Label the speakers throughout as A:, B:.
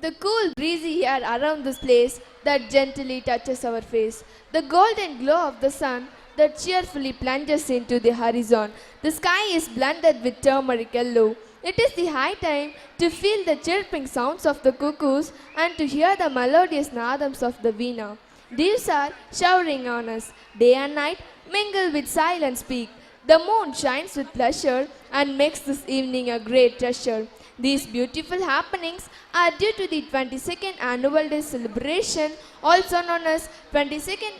A: The cool breezy air around this place that gently touches our face. The golden glow of the sun that cheerfully plunges into the horizon. The sky is blended with turmeric yellow. It is the high time to feel the chirping sounds of the cuckoos and to hear the melodious nadams of the veena. Dews are showering on us. Day and night mingle with silent speak. The moon shines with pleasure and makes this evening a great treasure. These beautiful happenings are due to the 22nd Annual Day celebration, also known as 22nd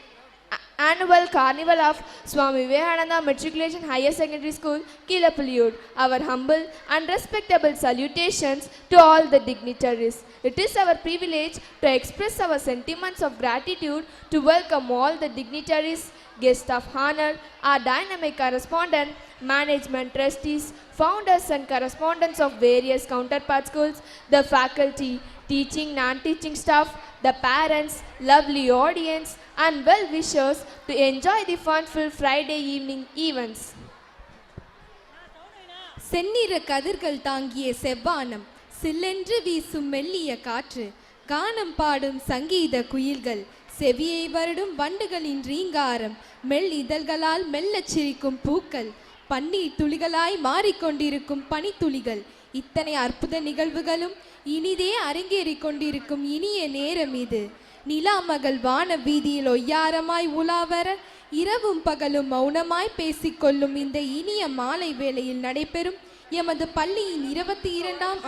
A: Annual Carnival of Swami Vivekananda Matriculation Higher Secondary School, Kilapaliyur. Our humble and respectable salutations to all the dignitaries. It is our privilege to express our sentiments of gratitude to welcome all the dignitaries, guests of honor, our dynamic correspondent, management trustees, founders and correspondents of various counterpart schools, the faculty, teaching, non-teaching staff, the parents, lovely audience, and well-wishers to enjoy the fun-filled Friday evening events.
B: செந்நிற கதிர்கள் தாங்கிய செவ்வானம், சில்லென்று வீசும் மெல்லிய காற்று, கானம் பாடும் சங்கீத குயில்கள், செவியை வருடும் வண்டுகளின் ரீங்காரம், மெல் இதழ்களால் மெல்லச் சிரிக்கும் பூக்கள், பன்னீர் துளிகளாய் மாறிக்கொண்டிருக்கும் பனித்துளிகள், இத்தனை அற்புத நிகழ்வுகளும் இனிதே அரங்கேறி கொண்டிருக்கும் இனிய நேரம் இது. நிலா மகள் வான வீதியில் ஒய்யாரமாய் உலாவர, இரவும் பகலும் மௌனமாய் பேசிக்கொள்ளும் இந்த இனிய மாலை வேளையில் நடைபெறும் எமது பள்ளியின் 22ஆம்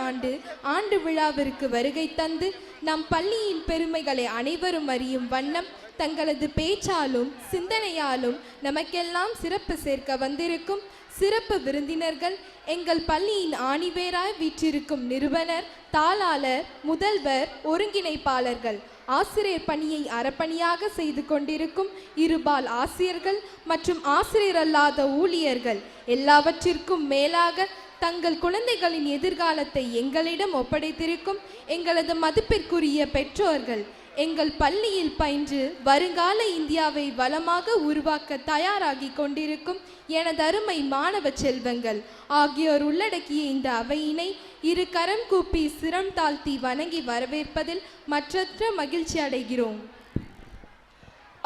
B: ஆண்டு விழாவிற்கு வருகை தந்து நம் பள்ளியின் பெருமைகளை அனைவரும் அறியும் வண்ணம் தங்களது பேச்சாலும் சிந்தனையாலும் நமக்கெல்லாம் சிறப்பு சேர்க்க வந்திருக்கும் சிறப்பு விருந்தினர்கள், எங்கள் பள்ளியின் ஆணிவேராய் வீற்றிருக்கும் நிறுவனர், தாளாளர், முதல்வர், ஒருங்கிணைப்பாளர்கள், ஆசிரியர் பணியை அறப்பணியாக செய்து கொண்டிருக்கும் இருபால் ஆசிரியர்கள் மற்றும் ஆசிரியர் அல்லாத ஊழியர்கள், எல்லாவற்றிற்கும் மேலாக தங்கள் குழந்தைகளின் எதிர்காலத்தை எங்களிடம் ஒப்படைத்திருக்கும் எங்களது மதிப்பிற்குரிய பெற்றோர்கள், எங்கள் பள்ளியில் பயின்று வருங்கால இந்தியாவை வளமாக உருவாக்க தயாராகி கொண்டிருக்கும் எனது அருமை மாணவ செல்வங்கள் ஆகியோர் உள்ளடக்கிய இந்த அவையினை இரு கரம் கூப்பி சிரம் தாழ்த்தி வணங்கி வரவேற்பதில் மற்றற்ற மகிழ்ச்சி அடைகிறோம்.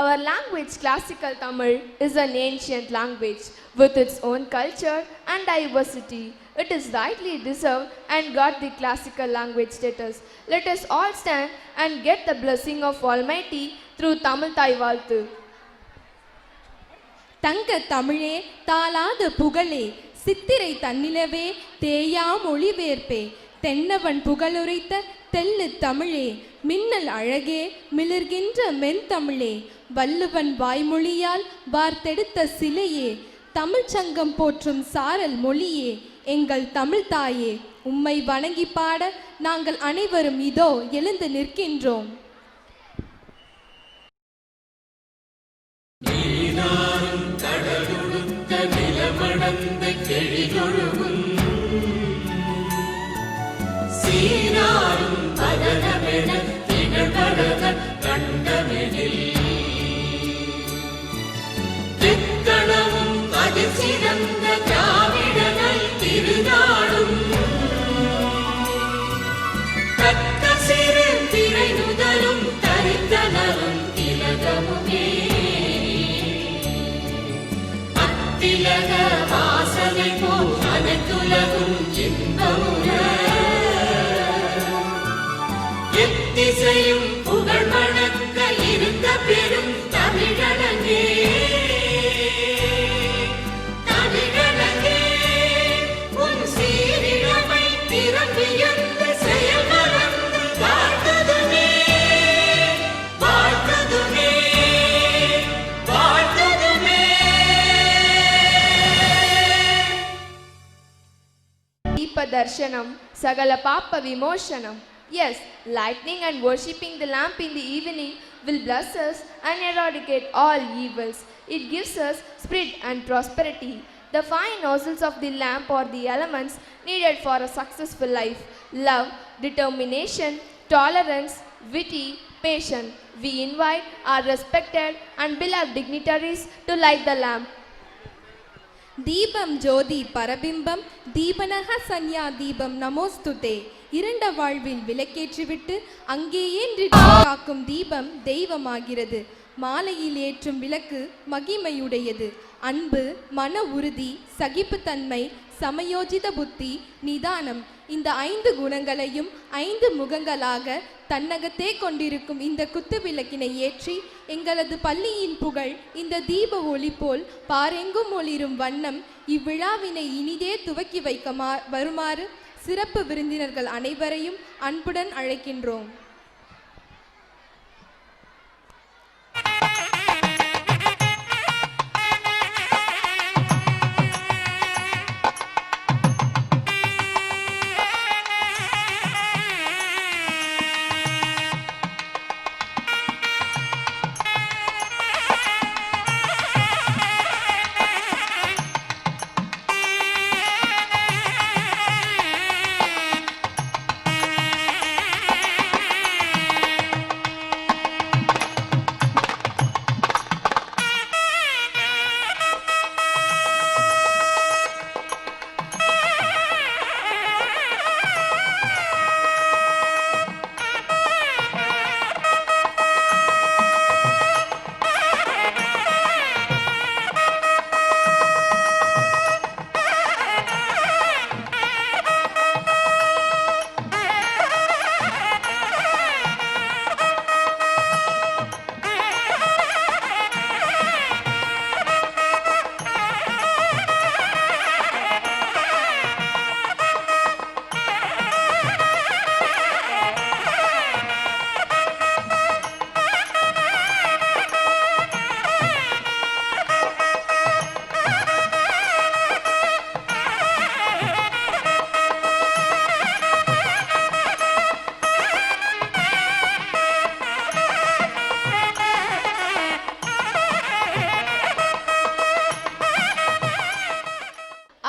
A: Our language, Classical Tamil, is an ancient language with its own culture and diversity. It is rightly deserved and got the classical language status. Let us all stand and get the blessing of Almighty through Tamil Thai Valthu.
B: தங்க தமிழே தாளாத புகழே, சித்திரை தன்னிலவே தேயா மொழிவேற்பே, தென்னவன் புகழுரைத்த தெள்ளு தமிழே, மின்னல் அழகே மிளர்கின்ற மென்தமிழே, வள்ளுவன் வாய்மொழியால் வார்த்தெடுத்த சிலையே, தமிழ் சங்கம் போற்றும் சாரல் மொழியே, எங்கள் தமிழ் தாயே, உம்மை வணங்கி பாட நாங்கள் அனைவரும் இதோ எழுந்து நிற்கின்றோம்.
C: கடலுடுத்த நிலமடந்த கெழிகொழுகும் சீராரும் பதனமென திகழ்படக கண்டமெனில் திக்கணமும் அதிர்ச்சிறந்த திராவிடர்கள் திருநாடும் தக்க சிறு திரை நுதலும் தரித்தனரும் திலகமுமே திலக வாசனை போல் அனைத்துலகும் இன்பமுற எத்திசையும் புகழ் மணக்க இருந்த பெரும் தமிழனங்கே தமிழனங்கே உன் சீரிழமை திறம்பியந்த செயல் மறந்து வாழ்த்ததுமே வாழ்த்ததுமே வாழ்த்ததுமே.
A: Darshanam, Sagala Papa Vimoshanam. Yes, lighting and worshipping the lamp in the evening will bless us and eradicate all evils. It gives us spirit and prosperity. The 5 nozzles of the lamp are the elements needed for a successful life: love, determination, tolerance, witty, patience. We invite our respected and beloved dignitaries to light the lamp.
B: தீபம் ஜோதி பரபிம்பம் தீபனக சன்யா தீபம் நமோஸ்துதே. இருண்ட வாழ்வில் விளக்கேற்றிவிட்டு அங்கேயே காக்கும் தீபம் தெய்வமாகிறது. மாலையில் ஏற்றும் விளக்கு மகிமையுடையது. அன்பு, மன உறுதி, சகிப்புத்தன்மை, சமயோஜித புத்தி, நிதானம், இந்த 5 குணங்களையும் 5 முகங்களாக தன்னகத்தே கொண்டிருக்கும் இந்த குத்து விளக்கினை ஏற்றி எங்களது பள்ளியின் புகழ் இந்த தீப ஒளி போல் பாரெங்கும் ஒளிரும் வண்ணம் இவ்விழாவினை இனிதே துவக்கி வைக்க வருமாறு சிறப்பு விருந்தினர்கள் அனைவரையும் அன்புடன் அழைக்கின்றோம்.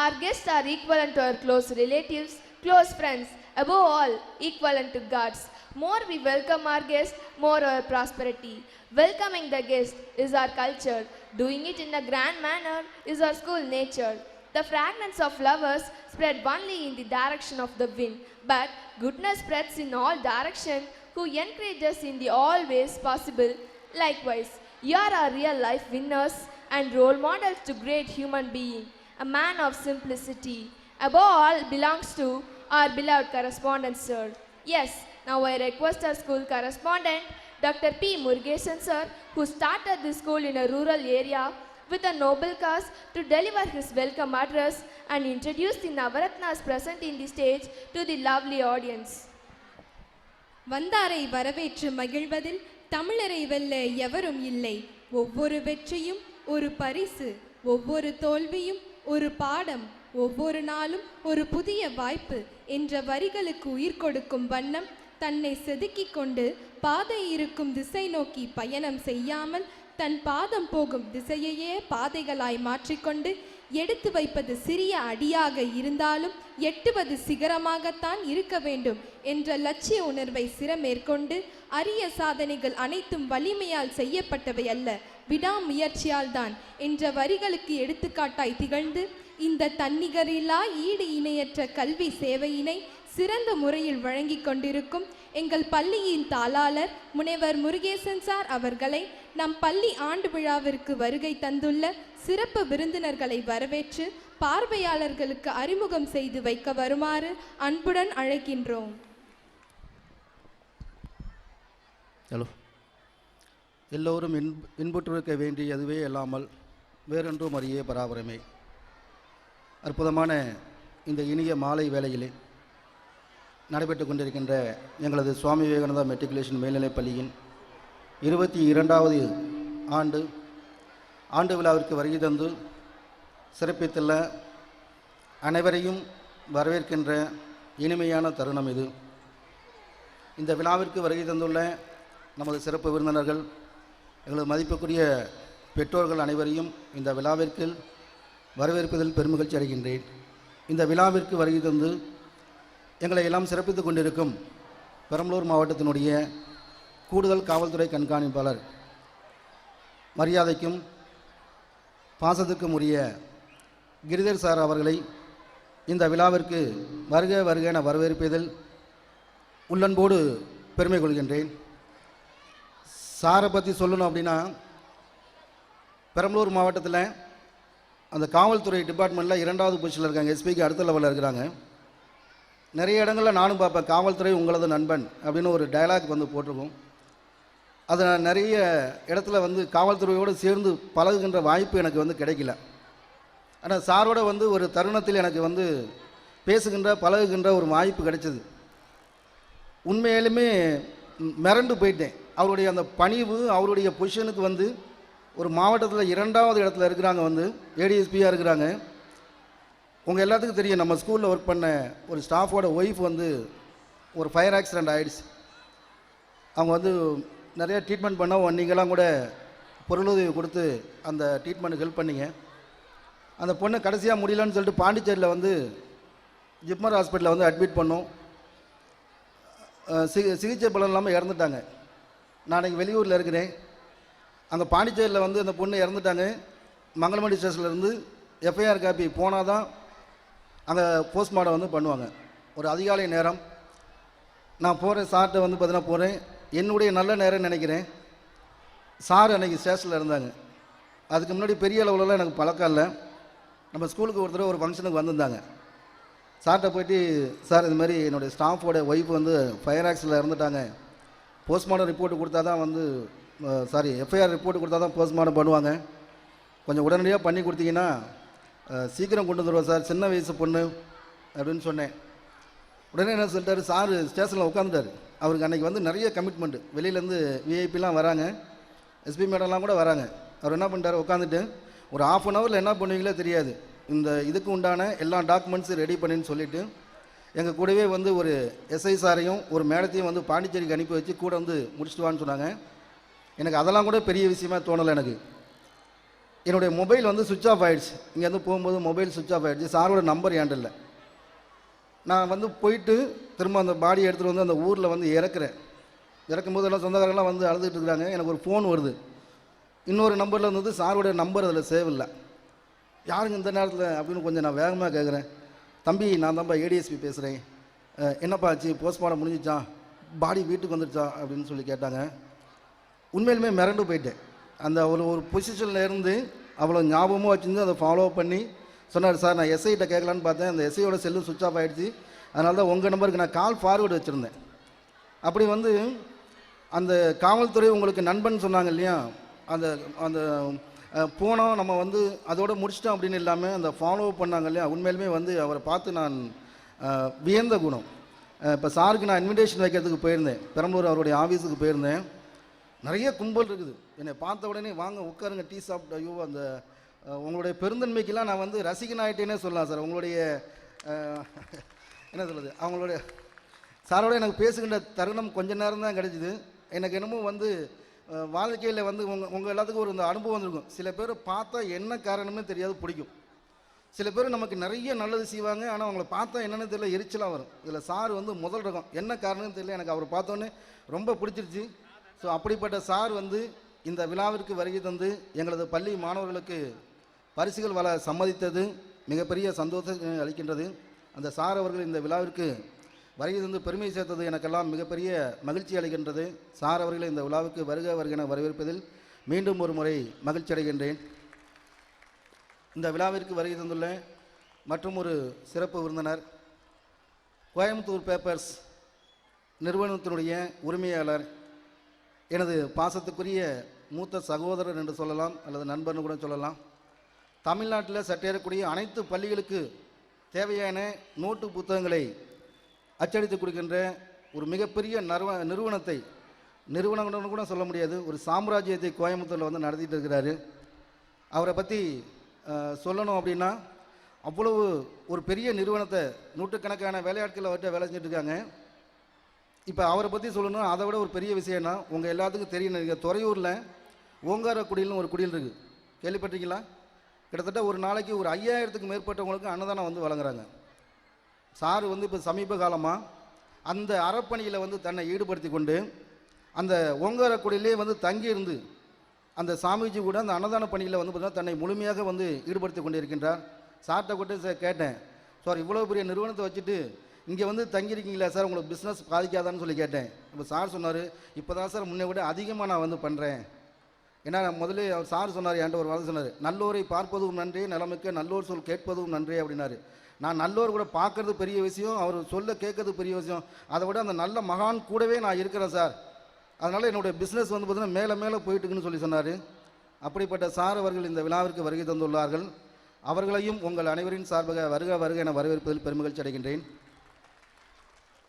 A: Our guests are equivalent to our close relatives, close friends, above all, equivalent to gods. More we welcome our guests, more our prosperity. Welcoming the guest is our culture. Doing it in a grand manner is our school nature. The fragrance of flowers spread only in the direction of the wind, but goodness spreads in all directions, who encourages in the all ways possible. Likewise, you are our real life winners and role models to great human being, a man of simplicity. Above all belongs to our beloved correspondent sir. Yes, now I request our school correspondent, Dr. P. Murugesan sir, who started this school in a rural area with a noble cause, to deliver his welcome address and introduce the Navaratnas present in the stage to the lovely audience.
B: வந்தாரை வரவேற்று மகிழ்வதில் தமிழரை வெல்ல எவரும் இல்லை. ஒவ்வொரு வெற்றியும் ஒரு பரிசு, ஒவ்வொரு தோல்வியும் ஒரு பாடம், ஒவ்வொரு நாளும் ஒரு புதிய வாய்ப்பு என்ற வரிகளுக்கு உயிர் கொடுக்கும் வண்ணம் தன்னை செதுக்கிக் கொண்டு பாதை இருக்கும் திசை நோக்கி பயணம் செய்யாமல் தன் பாதம் போகும் திசையையே பாதைகளாய் மாற்றிக்கொண்டு எடுத்து வைப்பது சிறிய அடியாக இருந்தாலும் எட்டுவது சிகரமாகத்தான் இருக்க வேண்டும் என்ற லட்சிய உணர்வை சிரமேற்கொண்டு அரிய சாதனைகள் அனைத்தும் வலிமையால் செய்யப்பட்டவை அல்ல, விடாமுயற்சியால் தான் என்ற வரிகளுக்கு எடுத்துக்காட்டாய் திகழ்ந்து இந்த தன்னிகரில்லா ஈடு இணையற்ற கல்வி சேவையினை சிறந்த முறையில் வழங்கி கொண்டிருக்கும் எங்கள் பள்ளியின் தாளாளர் முனைவர் முருகேசன் சார் அவர்களை நம் பள்ளி ஆண்டு விழாவிற்கு வருகை தந்துள்ள சிறப்பு விருந்தினர்களை வரவேற்று பார்வையாளர்களுக்கு அறிமுகம் செய்து வைக்க வருமாறு அன்புடன் அழைக்கின்றோம்.
D: ஹலோ, எல்லோரும் இன்புற்றிருக்க வேண்டியதுவே அல்லாமல் வேறொன்றும் அறியே பராபரமே. அற்புதமான இந்த இனிய மாலை வேளையிலே நடைபெற்று கொண்டிருக்கின்ற எங்களது சுவாமி விவேகானந்தா மெட்ரிகுலேஷன் மேல்நிலைப் பள்ளியின் 22வது ஆண்டு விழாவிற்கு வருகை தந்து சிறப்பித்துள்ள அனைவரையும் வரவேற்கின்ற இனிமையான தருணம் இது. இந்த விழாவிற்கு வருகை தந்துள்ள நமது சிறப்பு விருந்தினர்கள், எங்களது மதிப்புக்குரிய பெற்றோர்கள் அனைவரையும் இந்த விழாவிற்கு வரவேற்பதில் பெருமகிழ்ச்சி அடைகின்றேன். இந்த விழாவிற்கு வருகை தந்து எங்களை எல்லாம் சிறப்பித்துக் கொண்டிருக்கும் பெரம்பலூர் மாவட்டத்தினுடைய கூடுதல் காவல்துறை கண்காணிப்பாளர், மரியாதைக்கும் பாசத்துக்கும் உரிய கிரிதர் சார் அவர்களை இந்த விழாவிற்கு வருக வருக என வரவேற்பதில் உள்ளன்போடு பெருமை கொள்கின்றேன். சாரை பற்றி சொல்லணும் அப்படின்னா, பெரம்பலூர் மாவட்டத்தில் அந்த காவல்துறை டிபார்ட்மெண்ட்டில் 2வது பொசிஷனில் இருக்காங்க. எஸ்பிக்கு அடுத்த லெவலில் இருக்கிறாங்க. நிறைய இடங்களில் நானும் பார்ப்பேன், காவல்துறை உங்களது நண்பன் அப்படின்னு ஒரு டயலாக் வந்து போட்டிருக்கோம். அதை நான் நிறைய இடத்துல வந்து காவல்துறையோடு சேர்ந்து பழகுகின்ற வாய்ப்பு எனக்கு வந்து கிடைக்கல. ஆனால் சாரோட வந்து ஒரு தருணத்தில் எனக்கு வந்து பேசுகின்ற பழகுகின்ற ஒரு வாய்ப்பு கிடைச்சது. உண்மையிலுமே மிரண்டு போயிட்டேன். அவருடைய அந்த பணிவு, அவருடைய பொசிஷனுக்கு வந்து ஒரு மாவட்டத்தில் 2வது இடத்துல இருக்கிறாங்க, வந்து ஏடிஎஸ்பியாக இருக்கிறாங்க. உங்கள் எல்லாத்துக்கும் தெரியும், நம்ம ஸ்கூலில் ஒர்க் பண்ண ஒரு ஸ்டாஃபோட ஒய்ஃப் வந்து ஒரு ஃபயர் ஆக்சிடெண்ட் ஆகிடுச்சு. அவங்க வந்து நிறைய ட்ரீட்மெண்ட் பண்ண நீங்களாம் கூட பொருளுதவி கொடுத்து அந்த ட்ரீட்மெண்ட்டுக்கு ஹெல்ப் பண்ணிங்க. அந்த பொண்ணை கடைசியாக முடியலன்னு சொல்லிட்டு பாண்டிச்சேரியில் வந்து ஜிப்மர் ஹாஸ்பிட்டலில் வந்து அட்மிட் பண்ணோம். சிகிச்சை பலன் இல்லாமல் இறந்துட்டாங்க. நான் அன்றைக்கி வெளியூரில் இருக்கிறேன். அங்கே பாண்டிச்சேரியில் வந்து அந்த பொண்ணு இறந்துட்டாங்க. மங்களமணி ஸ்டேஷன்லேருந்து எஃப்ஐஆர் காப்பி போனால் தான் அங்கே போஸ்ட்மார்ட்டம் வந்து பண்ணுவாங்க. ஒரு அதிகாலை நேரம் நான் போகிறேன். சார்கிட்ட வந்து பார்த்தீங்கன்னா போகிறேன். என்னுடைய நல்ல நேரம் நினைக்கிறேன். சார் அன்றைக்கி ஸ்டேஷனில் இருந்தாங்க. அதுக்கு முன்னாடி பெரிய அளவுலலாம் எனக்கு பழக்கம் இல்லை. நம்ம ஸ்கூலுக்கு ஒரு தடவை ஒரு ஃபங்க்ஷனுக்கு வந்திருந்தாங்க. சார்கிட்ட போய்ட்டு, சார் இது மாதிரி என்னுடைய ஸ்டாஃபோட ஒய்ஃப் வந்து ஃபயர் ஆக்சிடெண்ட்டில் இறந்துட்டாங்க, போஸ்ட்மார்ட்டம் ரிப்போர்ட் கொடுத்தா தான் வந்து எஃப்ஐஆர் ரிப்போர்ட் கொடுத்தா தான் போஸ்ட்மார்ட்டம் பண்ணுவாங்க, கொஞ்சம் உடனடியாக பண்ணி கொடுத்தீங்கன்னா சீக்கிரம் கொண்டு வந்துடுவோம் சார், சின்ன வயசு பொண்ணு அப்படின்னு சொன்னேன். உடனே என்ன சொல்லிட்டாரு, சார் ஸ்டேஷனில் உட்காந்துட்டார். அவருக்கு அன்றைக்கி வந்து நிறைய கமிட்மெண்ட்டு, வெளியிலேருந்து விஐபிலாம் வராங்க, எஸ்பி மேடம்லாம் கூட வராங்க. அவர் என்ன பண்ணிட்டார், உட்காந்துட்டு ஒரு 1/2 hour என்ன பண்ணுவீங்களோ தெரியாது, இந்த இதுக்கு உண்டான எல்லா டாக்குமெண்ட்ஸும் ரெடி பண்ணின்னு சொல்லிவிட்டு எங்கள் கூடவே வந்து ஒரு எஸ்ஐ சாரையும் ஒரு மேடத்தையும் வந்து பாண்டிச்சேரிக்கு அனுப்பி வச்சு கூட வந்து முடிச்சுட்டு வான்னு சொன்னாங்க. எனக்கு அதெல்லாம் கூட பெரிய விஷயமா தோணலை. எனக்கு என்னுடைய மொபைல் வந்து சுவிட்ச் ஆஃப் ஆகிடுச்சு. இங்கேருந்து போகும்போது மொபைல் சுவிட்ச் ஆஃப் ஆகிடுச்சு. சாரோட நம்பர் ஏன்ட்டு இல்லை. நான் வந்து போயிட்டு திரும்ப அந்த பாடியை எடுத்துகிட்டு வந்து அந்த ஊரில் வந்து இறக்குறேன். இறக்கும்போது எல்லாம் சொந்தக்காரங்களாம் வந்து அழுதுகிட்டு இருக்கிறாங்க. எனக்கு ஒரு ஃபோன் வருது. இன்னொரு நம்பரில் இருந்தது, சாரோடைய நம்பர் அதில் சேவ் இல்லை. யாருங்க இந்த நேரத்தில் அப்படின்னு கொஞ்சம் நான் வேகமாக கேட்குறேன். தம்பி, நான் தான்ப்பா ஏடிஎஸ்பி பேசுகிறேன், என்னப்பா ஆச்சு, போஸ்ட்மார்ட்டம் முடிஞ்சிச்சான், பாடி வீட்டுக்கு வந்துடுச்சா அப்படின்னு சொல்லி கேட்டாங்க. உண்மையிலுமே மிரண்டு போயிட்டேன். அந்த ஒரு பொசிஷனில் இருந்து அவ்வளோ ஞாபகமாக வச்சுருந்து அதை ஃபாலோ பண்ணி சொன்னார். சார், நான் எஸ்ஐகிட்ட கேட்கலான்னு பார்த்தேன், அந்த எஸ்ஐயோட செல்லு சுவிட்ச் ஆஃப் ஆகிடுச்சு, அதனால தான் உங்கள் நம்பருக்கு நான் கால் ஃபார்வேர்டு வச்சுருந்தேன். அப்படி வந்து அந்த காவல்துறை உங்களுக்கு நண்பன் சொன்னாங்க இல்லையா, அந்த அந்த போனோம் நம்ம வந்து அதோடு முடிச்சிட்டோம் அப்படின்னு இல்லாமல் அந்த ஃபாலோ பண்ணாங்க இல்லையா, உண்மையிலுமே வந்து அவரை பார்த்து நான் வியந்த குணம். இப்போ சாருக்கு நான் இன்விடேஷன் வைக்கிறதுக்கு போயிருந்தேன், பெரம்பலூர் அவருடைய ஆஃபீஸுக்கு போயிருந்தேன். நிறைய கும்பல் இருக்குது. என்னை பார்த்த உடனே வாங்க உட்காருங்க, டீ சாப்பிட்டு, ஐயோ அந்த உங்களுடைய பெருந்தன்மைக்கெல்லாம் நான் வந்து ரசிகன் ஆகிட்டேனே சொல்லலாம் சார். உங்களுடைய என்ன சொல்கிறது, அவங்களுடைய சாரோட எனக்கு பேசுகின்ற தருணம் கொஞ்ச நேரம் தான் கிடைச்சிது. எனக்கு என்னமோ வந்து வாழ்க்கையில் வந்து உங்கள் எல்லாத்துக்கும் ஒரு இந்த அனுபவம் வந்திருக்கும். சில பேர் பார்த்தா என்ன காரணமே தெரியாது பிடிக்கும். சில பேர் நமக்கு நிறைய நல்லது செய்வாங்க, ஆனால் அவங்கள பார்த்தா என்னென்னு தெரியல, எரிச்சலாக வரும். இதில் சார் வந்து முதல் ரகம், என்ன காரணம்னு தெரியல, எனக்கு அவரை பார்த்தோன்னே ரொம்ப பிடிச்சிருச்சு. ஸோ அப்படிப்பட்ட சார் வந்து இந்த விழாவிற்கு வருகை தந்து எங்களது பள்ளி மாணவர்களுக்கு பரிசுகள் வர சம்மதித்தது மிகப்பெரிய சந்தோஷம் அளிக்கின்றது. அந்த சார் அவர்கள் இந்த விழாவிற்கு வருகை தந்து பெருமை சேர்த்தது எனக்கெல்லாம் மிகப்பெரிய மகிழ்ச்சி அளிக்கின்றது. சார் அவர்களை இந்த விழாவுக்கு வருக வருகென வரவேற்பதில் மீண்டும் ஒரு முறை மகிழ்ச்சி அடைகின்றேன். இந்த விழாவிற்கு வருகை தந்துள்ள மற்றும் ஒரு சிறப்பு விருந்தினர், கோயம்புத்தூர் பேப்பர்ஸ் நிறுவனத்தினுடைய உரிமையாளர், எனது பாசத்துக்குரிய மூத்த சகோதரர் என்று சொல்லலாம், அல்லது நண்பர்னு கூட சொல்லலாம். தமிழ்நாட்டில் சற்றேறக்கூடிய அனைத்து பள்ளிகளுக்கு தேவையான நோட்டு புத்தகங்களை அச்சடித்து கொடுக்கின்ற ஒரு மிகப்பெரிய நிறுவனம்னு கூட சொல்ல முடியாது, ஒரு சாம்ராஜ்யத்தை கோயம்புத்தூரில் வந்து நடத்திட்டு இருக்கிறாரு. அவரை பற்றி சொல்லணும் அப்படின்னா, அவ்வளவு ஒரு பெரிய நிறுவனத்தை நூற்றுக்கணக்கான வேலையாட்களை அவர்கிட்ட வேலை செஞ்சுட்டு இருக்காங்க. இப்போ அவரை பற்றி சொல்லணும், அதை விட ஒரு பெரிய விஷயம்னா, உங்கள் எல்லாத்துக்கும் தெரியும், நீங்கள் துறையூரில் ஓங்காரக்குடியில்னு ஒரு குடியில் இருக்குது, கேள்விப்பட்டிருக்கீங்களா? கிட்டத்தட்ட ஒரு நாளைக்கு ஒரு 5000க்கும் மேற்பட்டவங்களுக்கு அன்னதானம் வந்து வழங்குறாங்க. சார் வந்து இப்போ சமீப காலமாக அந்த அறப்பணியில் வந்து தன்னை ஈடுபடுத்தி கொண்டு அந்த ஓங்காரக்குடியிலே வந்து தங்கியிருந்து அந்த சாமிஜி கூட அந்த அன்னதான பணியில் வந்து பார்த்தீங்கன்னா தன்னை முழுமையாக வந்து ஈடுபடுத்தி கொண்டு இருக்கின்றார். சார்கிட்ட கூட கேட்டேன், சார் இவ்வளோ பெரிய நிறுவனத்தை வச்சுட்டு இங்கே வந்து தங்கியிருக்கீங்களா சார், உங்களுக்கு பிஸ்னஸ் பாதிக்காதான்னு சொல்லி கேட்டேன். இப்போ சார் சொன்னார், இப்போ தான் சார் முன்னே விட அதிகமாக நான் வந்து பண்ணுறேன். ஏன்னா முதல்ல அவர் சார் சொன்னார், என்கிட்ட ஒரு வார்த்தை சொன்னார், நல்லோரை பார்ப்பதும் நன்றே, நிலைமைக்கு நல்லோர் சொல் கேட்பதும் நன்றே அப்படின்னாரு. நான் நல்லோர் கூட பார்க்கறது பெரிய விஷயம், அவர் சொல்ல கேட்கறது பெரிய விஷயம், அதை விட அந்த நல்ல மகான் கூடவே நான் இருக்கிறேன் சார். அதனால் என்னுடைய பிஸ்னஸ் வந்து பார்த்திங்கன்னா மேலே மேலே போயிட்டுக்குன்னு சொல்லி சொன்னார். அப்படிப்பட்ட சார் அவர்கள் இந்த விழாவிற்கு வருகை தந்துள்ளார்கள். அவர்களையும் உங்கள் அனைவரின் சார்பாக வருக வருக என வரவேற்பதில் பெருமகிழ்ச்சி அடைகின்றேன்.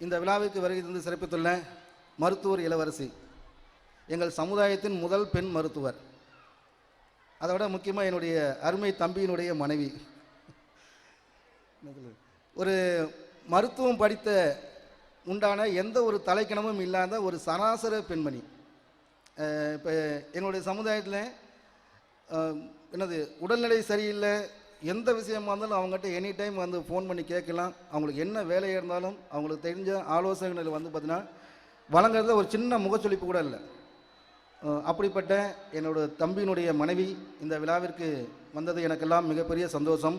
D: இந்த விழாவிற்கு வருகை தந்து சிறப்பித்துள்ள மருத்துவர் இளவரசி, எங்கள் சமுதாயத்தின் முதல் பெண் மருத்துவர், அதை விட முக்கியமாக என்னுடைய அருமை தம்பியினுடைய மனைவி, ஒரு மருத்துவம் படித்த உண்டான எந்த ஒரு தலைக்கணமும் இல்லாத ஒரு சராசர பெண்மணி. இப்போ எங்களுடைய சமுதாயத்தில் என்னது உடல்நிலை சரியில்லை, எந்த விஷயமா இருந்தாலும் அவங்ககிட்ட எனி டைம் வந்து ஃபோன் பண்ணி கேட்கலாம். அவங்களுக்கு என்ன வேலையாக இருந்தாலும் அவங்களுக்கு தெரிஞ்ச ஆலோசனைகள் வந்து பார்த்திங்கன்னா வழங்குறதுல ஒரு சின்ன முகச்சொலிப்பு கூட இல்லை. அப்படிப்பட்ட என்னோடய தம்பியினுடைய மனைவி இந்த விழாவிற்கு வந்தது எனக்கெல்லாம் மிகப்பெரிய சந்தோஷம்.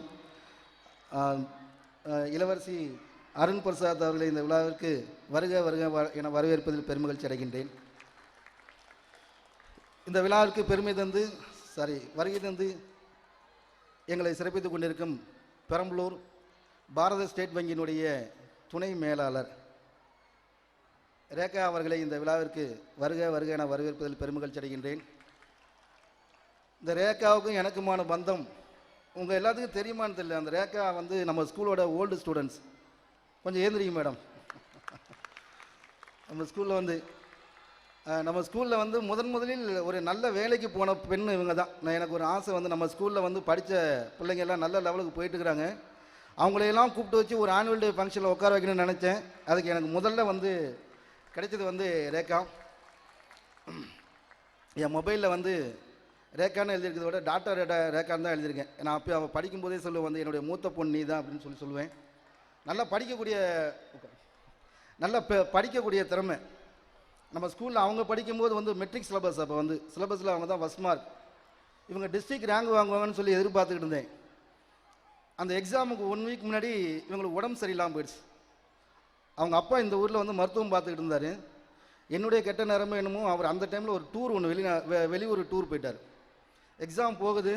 D: இளவரசி அருண் பிரசாத் அவர்களை இந்த விழாவிற்கு வருக வருக என வரவேற்பதில் பெருமகிழ்ச்சி அடைகின்றேன். இந்த விழாவிற்கு வருகை தந்து எங்களை சிறப்பித்துக் கொண்டிருக்கும் பெரம்பலூர் பாரத ஸ்டேட் வங்கியினுடைய துணை மேலாளர் ரேகா அவர்களை இந்த விழாவிற்கு வருக வருக என வரவேற்பதில் பெருமகிழ்ச்சி அடைகின்றேன். இந்த ரேகாவுக்கும் எனக்குமான பந்தம் உங்கள் எல்லாத்துக்கும் தெரியுமான்னு தெரியல. அந்த ரேகா வந்து நம்ம ஸ்கூலோட ஓல்டு ஸ்டூடெண்ட்ஸ். கொஞ்சம் ஏந்திரிங்க மேடம். நம்ம ஸ்கூலில் வந்து முதலில் ஒரு நல்ல வேலைக்கு போன பெண் இவங்க தான். எனக்கு ஒரு ஆசை வந்து நம்ம ஸ்கூலில் வந்து படித்த பிள்ளைங்க எல்லாம் நல்ல லெவலுக்கு போயிட்டுருக்குறாங்க, அவங்களையெல்லாம் கூப்பிட்டு வச்சு ஒரு ஆனுவல் டே ஃபங்க்ஷனில் உட்கார வைக்கணும்னு நினச்சேன். அதுக்கு எனக்கு முதல்ல வந்து கிடைச்சது வந்து ரேகா. என் மொபைலில் வந்து ரேகான்னு எழுதியிருக்கிறத விட டாக்டர் ரேகான்னு தான் எழுதியிருக்கேன். நான் அப்போ அவள் படிக்கும்போதே சொல்லுவேன் வந்து என்னுடைய மூத்த பொண்ணு நீ தான் அப்படின்னு சொல்லுவேன். நல்லா படிக்கக்கூடிய திறமை. நம்ம ஸ்கூலில் அவங்க படிக்கும்போது வந்து மெட்ரிக் சிலபஸ், அப்போ வந்து சிலபஸில் அவங்க தான் ஃபஸ்ட் மார்க். இவங்க டிஸ்ட்ரிக்ட் ரேங்க் வாங்குவாங்கன்னு சொல்லி எதிர்பார்த்துக்கிட்டு இருந்தேன். அந்த எக்ஸாமுக்கு 1 வீக் முன்னாடி இவங்களுக்கு உடம்பு சரியில்லாமல் போயிடுச்சு. அவங்க அப்பா இந்த ஊரில் வந்து மருத்துவம் பார்த்துக்கிட்டு இருந்தார். என்னுடைய கெட்ட நேரமே என்னமோ அவர் அந்த டைமில் ஒரு டூர் ஒன்று வெளியூர் டூர் போயிட்டார். எக்ஸாம் போகுது,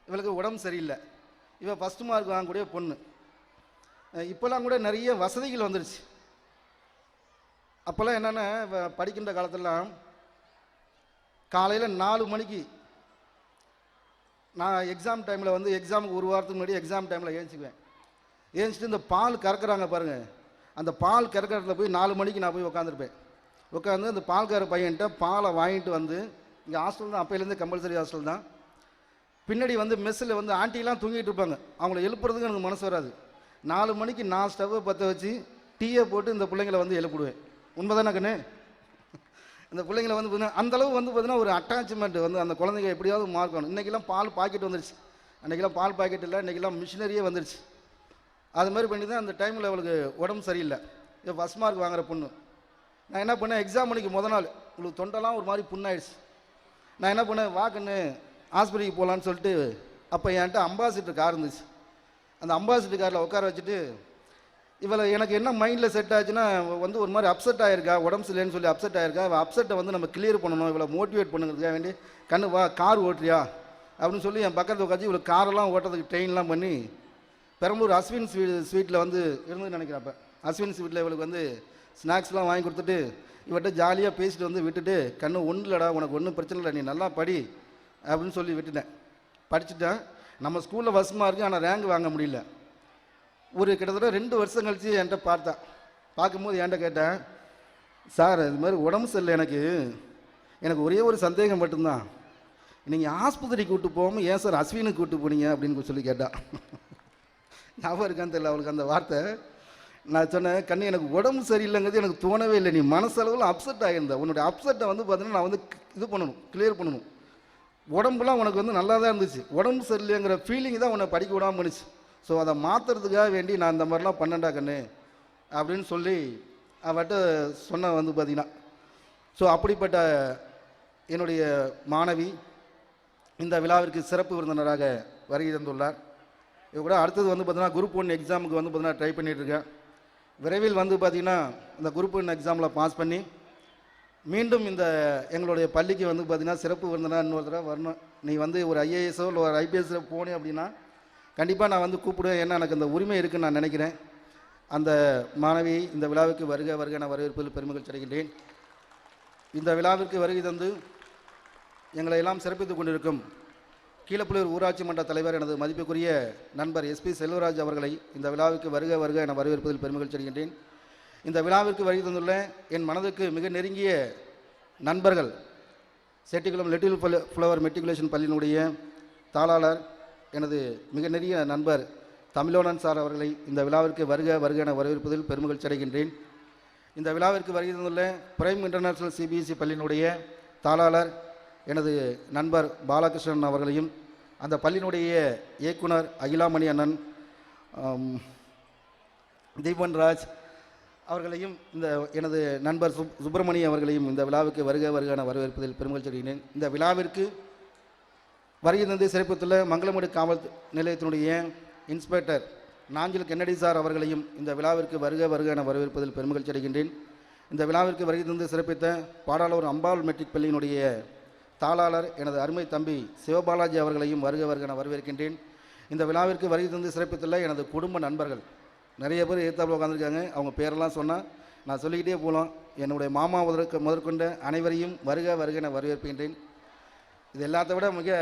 D: இவளுக்கு உடம்பு சரியில்லை. இவள் ஃபஸ்ட்டு மார்க் வாங்கக்கூடிய பொண்ணு. இப்போல்லாம் கூட நிறைய வசதிகள் வந்துடுச்சு. அப்போல்லாம் என்னென்னா படிக்கின்ற காலத்திலலாம் காலையில் 4 மணிக்கு நான் எக்ஸாம் டைமில் வந்து எக்ஸாமுக்கு ஒரு வாரத்துக்கு முன்னாடி எக்ஸாம் டைமில் ஏஞ்சிட்டு இந்த பால் கறக்குறாங்க பாருங்கள், அந்த பால் கறக்கிற இடத்துல போய் 4 மணிக்கு நான் போய் உட்காந்துருப்பேன். உட்காந்து அந்த பால்கார பையன்கிட்ட பாலை வாங்கிட்டு வந்து, இங்கே ஹாஸ்டல் தான், அப்போலேருந்து கம்பல்சரி ஹாஸ்டல் தான். பின்னாடி வந்து மெஸ்ஸில் வந்து ஆண்டிலாம் தூங்கிட்டு இருப்பாங்க, அவங்கள எழுப்புறதுக்கு எனக்கு மனசு வராது. 4 மணிக்கு நான் ஸ்டவ்வை பற்ற வச்சு டீயை போட்டு இந்த பிள்ளைங்களை வந்து எழுப்பிடுவேன். உண்மைதானே கண்ணு? இந்த பிள்ளைங்களை வந்து பார்த்தீங்கன்னா அந்தளவு வந்து பார்த்தீங்கன்னா ஒரு அட்டாச்மெண்ட் வந்து அந்த குழந்தைங்க எப்படியாவது மார்க் வேணும். இன்றைக்கெல்லாம் பால் பாக்கெட் வந்துருச்சு, அன்றைக்கெல்லாம் பால் பாக்கெட் இல்லை, இன்றைக்கெல்லாம் மிஷினரியே வந்துருச்சு. அது மாதிரி பண்ணி தான் அந்த டைமில் அவளுக்கு உடம்பு சரியில்லை. இப்போ ஃபஸ்ட் மார்க் வாங்குகிற பொண்ணு. நான் என்ன பண்ணேன், எக்ஸாம் மணிக்கு முதல் நாள் உங்களுக்கு தொண்டெல்லாம் ஒரு மாதிரி புண்ணாயிடுச்சு. நான் என்ன பண்ணேன், வாக்குன்னு ஹாஸ்பிட்டலுக்கு போகலான்னு சொல்லிட்டு அப்போ என்கிட்ட அம்பாசிடர் கார் இருந்துச்சு. அந்த அம்பாசிடர் காரில் உட்கார வச்சுட்டு இவளை எனக்கு என்ன மைண்டில் செட் ஆச்சுன்னா வந்து ஒரு மாதிரி அப்செட் ஆகிருக்கா, உடம்பு சரியில்லைன்னு சொல்லி அப்செட் ஆகிருக்கா. அவள் அப்செட்டை வந்து நம்ம கிளியர் பண்ணணும், இவளை மோட்டிவேட் பண்ணுங்கிறதுக்காக வேண்டி கண்ணு வா கார் ஓட்டுறியா அப்படின்னு சொல்லி என் பக்கத்தில் உட்காந்து இவளுக்கு காரெல்லாம் ஓட்டுறதுக்கு ட்ரெயின்லாம் பண்ணி பெரம்பலூர் அஸ்வின் ஸ்வீட்டில் வந்து இருந்துன்னு நினைக்கிறப்ப அஸ்வின் ஸ்வீட்டில் இவளுக்கு வந்து ஸ்நாக்ஸ்லாம் வாங்கி கொடுத்துட்டு இவட்ட ஜாலியாக பேசிட்டு வந்து விட்டுட்டு, கண்ணு ஒன்றும் இல்லைடா, உனக்கு ஒன்றும் பிரச்சனை இல்லை, நீ நல்லா படி அப்படின்னு சொல்லி விட்டுட்டேன். படிச்சுட்டேன். நம்ம ஸ்கூலில் ஃபஸ்ட் மார்க்கு, ஆனால் ரேங்க் வாங்க முடியல. ஒரு கிட்டத்தட்ட 2 வருஷம் கழித்து என்கிட்ட பார்க்கும்போது என்கிட்ட கேட்டேன், சார் இது மாதிரி உடம்பு சரியில்லை, எனக்கு ஒரே ஒரு சந்தேகம் மட்டும்தான், நீங்கள் ஆஸ்பத்திரிக்கு கூப்பிட்டு போகாமல் ஏன் சார் அஸ்வினுக்கு கூப்பிட்டு போனீங்க அப்படின்னு சொல்லி கேட்டான். ஞாபகம் இருக்கான்னு தெரியல அவளுக்கு அந்த வார்த்தை. நான் சொன்னேன், கண்ணு எனக்கு உடம்பு சரியில்லைங்கிறது எனக்கு தோணவே இல்லை, நீ மனசளவில் அப்செட் ஆகியிருந்த, உன்னுடைய அப்செட்டை வந்து பார்த்தீங்கன்னா நான் வந்து இது பண்ணணும், கிளியர் பண்ணணும். உடம்புலாம் உனக்கு வந்து நல்லா தான் இருந்துச்சு, உடம்பு சரியில்லைங்கிற ஃபீலிங் தான் உன்னை படிக்க விடாமல் பண்ணிச்சு. ஸோ அதை மாற்றுறதுக்காக வேண்டி நான் இந்த மாதிரிலாம் பண்ணேன்டா கண்ணு அப்படின்னு சொல்லி அவட்ட சொன்ன வந்து பார்த்திங்கன்னா. ஸோ அப்படிப்பட்ட என்னுடைய மாணவி இந்த விழாவிற்கு சிறப்பு விருந்தினராக வருகை தந்துள்ளார். இது கூட அடுத்தது வந்து பார்த்தீங்கன்னா குரூப் 1 எக்ஸாமுக்கு வந்து பார்த்தீங்கன்னா ட்ரை பண்ணிகிட்ருக்கேன். விரைவில் வந்து பார்த்திங்கன்னா இந்த குரூப் ஒன் எக்ஸாமில் பாஸ் பண்ணி மீண்டும் இந்த எங்களுடைய பள்ளிக்கு வந்து பார்த்திங்கன்னா சிறப்பு விருந்தினர் இன்னொரு தடவை வரணும். நீ வந்து ஒரு ஐஏஎஸ்ஸோ இல்லை ஒரு ஐபிஎஸ்ஸோ போனேன் அப்படின்னா கண்டிப்பாக நான் வந்து கூப்பிடுவேன். ஏன்னா எனக்கு அந்த உரிமை இருக்குதுன்னு நான் நினைக்கிறேன். அந்த மாணவி இந்த விழாவுக்கு வருக வருக நான் வரவேற்பதில் பெருமகிழ்ச்சி அடைகின்றேன். இந்த விழாவிற்கு வருகை தந்து எங்களை எல்லாம் சிறப்பித்துக் கொண்டிருக்கும் கீழப்புலியூர் ஊராட்சி மன்ற தலைவர் எனது மதிப்புக்குரிய நண்பர் எஸ்பி செல்வராஜ் அவர்களை இந்த விழாவுக்கு வருக வருக என வரவேற்பதில் பெருமகிழ்ச்சி அடைகின்றேன். இந்த விழாவிற்கு வருகை தந்துள்ள என் மனதுக்கு மிக நெருங்கிய நண்பர்கள் செட்டிக்குளம் லிட்டில் ஃப்ளவர் மெட்ரிகுலேஷன் பள்ளியினுடைய தாளாளர் எனது மிக நெருங்கிய நண்பர் தமிழோனன் சார் அவர்களை இந்த விழாவிற்கு வருக வருக என வரவேற்பதில் பெருமகிழ்ச்சி அடைகின்றேன். இந்த விழாவிற்கு வருகை தந்துள்ள பிரைம் இன்டர்நேஷனல் சிபிஎஸ்இ பள்ளியினுடைய தாளாளர் எனது நண்பர் பாலகிருஷ்ணன் அவர்களையும் அந்த பள்ளியினுடைய இயக்குனர் அகிலாமணி அண்ணன் தீபன்ராஜ் அவர்களையும் இந்த எனது நண்பர் சுப்பிரமணியம் அவர்களையும் இந்த விழாவுக்கு வருக வருகான வரவேற்பதில் பெருமகிழ்ச்சி அடைகிறேன். இந்த விழாவிற்கு வருகை தந்து சிறப்பித்துள்ள மங்களமடு காவல் நிலையத்தினுடைய இன்ஸ்பெக்டர் நாஞ்சில் கென்னடி சார் அவர்களையும் இந்த விழாவிற்கு வருக வருகான வரவேற்பதில் பெருமகிழ்ச்சி அடைகின்றேன். இந்த விழாவிற்கு வருகை தந்து சிறப்பித்த பாடாளூர் அம்பாள் மெட்ரிக் பள்ளியினுடைய தாளாளர் எனது அருமை தம்பி சிவபாலாஜி அவர்களையும் வருக வருகன வரவேற்கின்றேன். இந்த விழாவிற்கு வருகை தந்து சிறப்பித்துள்ள எனது குடும்ப நண்பர்கள் நிறைய பேர் எதிர்த்தாப்பில் உட்காந்துருக்காங்க. அவங்க பேரெல்லாம் சொன்னால் நான் சொல்லிக்கிட்டே போகலாம். என்னுடைய மாமா முதற்கொண்ட அனைவரையும் வருக வருகன வரவேற்கின்றேன். இது எல்லாத்த விட மிக